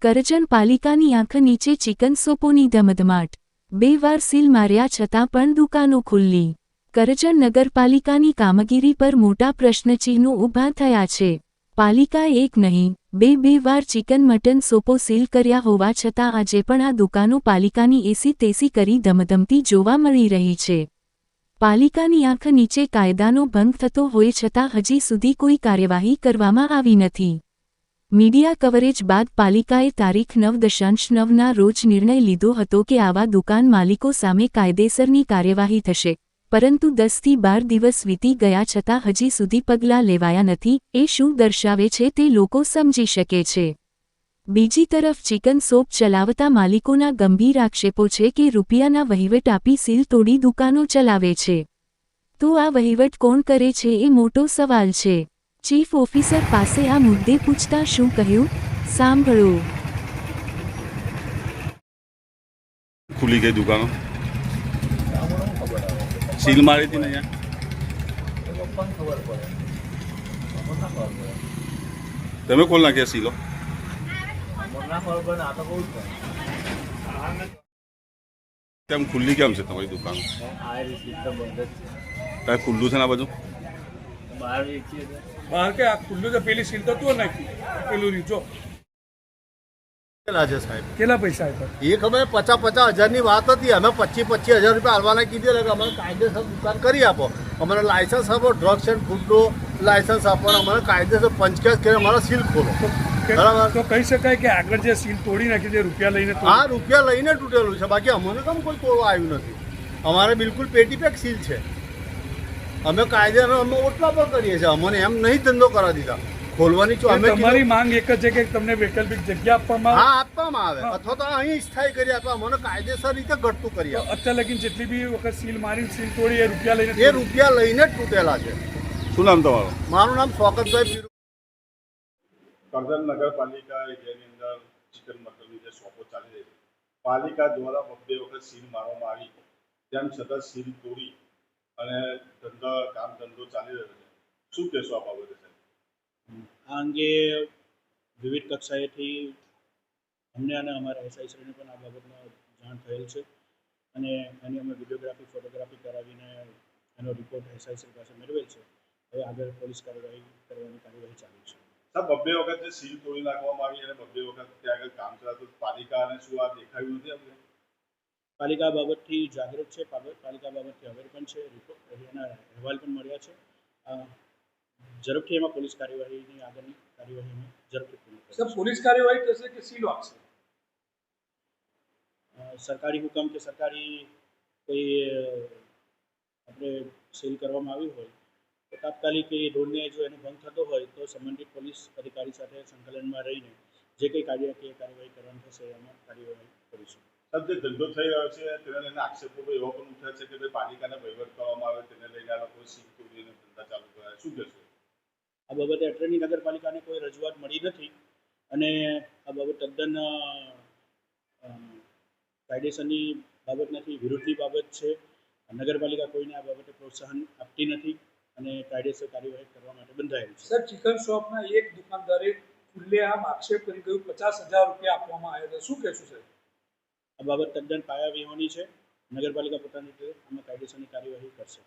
કરજણ પાલિકાની આંખ નીચે ચિકન શોપોની ધમધમાટ. 2 વાર સીલ માર્યા છતાં પણ દુકાનો ખુલ્લી. કરજણ નગરપાલિકાની કામગીરી પર મોટા પ્રશ્નચિહ્નો ઊભા થયા છે. પાલિકાએ એક નહીં, બે વાર ચિકન મટન શોપો સીલ કર્યા હોવા છતાં આજે પણ આ દુકાનો પાલિકાની એસી તેસી કરી ધમધમતી જોવા મળી રહી છે. પાલિકાની આંખ નીચે કાયદાનો ભંગ થતો હોય છતાં હજી સુધી કોઈ કાર્યવાહી કરવામાં આવી નથી. મીડિયા કવરેજ બાદ પાલિકાએ તારીખ 9/9ના રોજ નિર્ણય લીધો હતો કે આવા દુકાન માલિકો સામે કાયદેસરની કાર્યવાહી થશે, પરંતુ 10થી 12 દિવસ વીતી ગયા છતાં હજી સુધી પગલાં લેવાયા નથી. એ શું દર્શાવે છે તે લોકો સમજી શકે છે. બીજી તરફ ચિકન શોપ ચલાવતા માલિકોના ગંભીર આક્ષેપો છે કે રૂપિયાના વહીવટ આપી સીલ તોડી દુકાનો ચલાવે છે. તો આ વહીવટ કોણ કરે છે એ મોટો સવાલ છે. ચીફ ઓફિસર પાસે આ મુદ્દે પૂછતા શું કહ્યું, સાંભળો. ખુલી ગઈ દુકાનો, સીલ મારી હતી ને તમે ખોલ નાખ્યા સીલો? કેમ ખુલ્લી કેમ છે તમારી દુકાન? કાંઈ ખુલ્લું છે ને આ બધું? બહાર કે આ ખુલ્લું છે, પેલી સીલ તો તું નાખી, પેલું રીચો છે સાહેબ. કેટલા પૈસા આપ્યા? એ ખબર 50,000ની વાત હતી. અમે 25,000 રૂપિયા હાલવાના કીધેલા કે અમને કાયદેસર દુકાન કરી આપો, અમને લાયસન્સ આપો, ડ્રગ્સ એન્ડ ફૂડનું લાયસન્સ આપો, અમને કાયદેસર પંચકેસ કરી અમારા સીલ ખોલો. બરાબર, તો કહી શકાય કે આગળ જે સીલ તોડી નાખી છે રૂપિયા લઈને? હા, રૂપિયા લઈને તૂટેલું છે, બાકી અમને કેમ કોઈ તોડવા આવ્યું નથી. અમારે બિલકુલ પેટી પેક સીલ છે. અમે કાયદેસર અમે ઓટલા પર કરીએ છીએ, અમને એમ નહીં ધંધો કરવા દીધા ખોલવાની. તમારી માંગ એક જ છે કે તમને વૈકલ્પિક જગ્યા આપવામાં આવે? હા, આપવામાં આવે, અથવા તો અહીં સ્થાયી કરી આપવા, મને કાયદેસર રીતે ઘટતું કરી આપે. અત્યારે લગીને જેટલી બી વખત સીલ મારી સીલ તોડી એ રૂપિયા લઈને જ તૂટેલા છે. શું નામ તમારું? મારું નામ શોકતભાઈ પીરુ. કરજણ નગરપાલિકા જેની અંદર ચિકન મટનની જે શોપો ચાલી રહી છે, પાલિકા દ્વારા 2 વખત સીલ મારવામાં આવી, તેમ છતાં સીલ તોડી અને કામ ધંધો ચાલી રહ્યો છે. શું કહેશો આ બાબતે? આ અંગે વિવિધ કક્ષાએથી અમને અને અમારા એસઆઈશ્રીને પણ આ બાબતમાં જાણ થયેલ છે અને એની અમે વિડીયોગ્રાફી ફોટોગ્રાફી કરાવીને એનો રિપોર્ટ એસઆઈશ્રી પાસે મેળવેલ છે. હવે આગળ પોલીસ કાર્યવાહી કરવાની કાર્યવાહી ચાલુ છે. સાહેબ, 2 વખત જે સીલ તોડી નાખવામાં આવી અને 2 વખત ત્યાં આગળ કામ ચાલતું, પાલિકાને શું આ દેખાયું નથી? અમને પાલિકા બાબતથી જાગૃત છે, પાલિકા બાબતથી અવેર પણ છે, એના અહેવાલ પણ મળ્યા છે. ઝડપથી એમાં પોલીસ કાર્યવાહીની આગળની કાર્યવાહીમાં ઝડપથી પૂર્ણ કરશે. સર, પોલીસ કાર્યવાહી થશે કે સીલ આપશે? સરકારી હુકમ કે સરકારી કોઈ આપણે સીલ કરવામાં આવી હોય તો તાત્કાલિક એ રોડને જો એનો ભંગ થતો હોય તો સંબંધિત પોલીસ અધિકારી સાથે સંકલનમાં રહીને જે કંઈ કાર્યવાહી કરવાની થશે એમાં કાર્યવાહી કરીશું. સાહેબ, જે ધંધો થઈ રહ્યો છે તેને લઈને આક્ષેપો એવા પણ ઉઠ્યા છે કે ભાઈ પાલિકાને વહીવટ કરવામાં આવે, તેને લઈને આ લોકો સીલ તોડીને ધંધા ચાલુ કર્યા. શું કહેશો આ બાબતે અત્રેની નગરપાલિકાને કોઈ રજૂઆત મળી નથી અને આ બાબત તદ્દન કાયદેસરની બાબત નથી, વિરુદ્ધની બાબત છે. નગરપાલિકા કોઈને આ બાબતે પ્રોત્સાહન આપતી નથી અને કાયદેસર કાર્યવાહી કરવા માટે બંધાયેલ છે. સર, ચિકન શોપના એક દુકાનદારે ખુલ્લેઆમ આક્ષેપ કરી ગયું 50,000 રૂપિયા આપવામાં આવ્યા હતા, શું કહેશું સર? આ બાબત તદ્દન પાયાવિહોણી છે. નગરપાલિકા પોતાની રીતે આમાં કાયદેસરની કાર્યવાહી કરશે.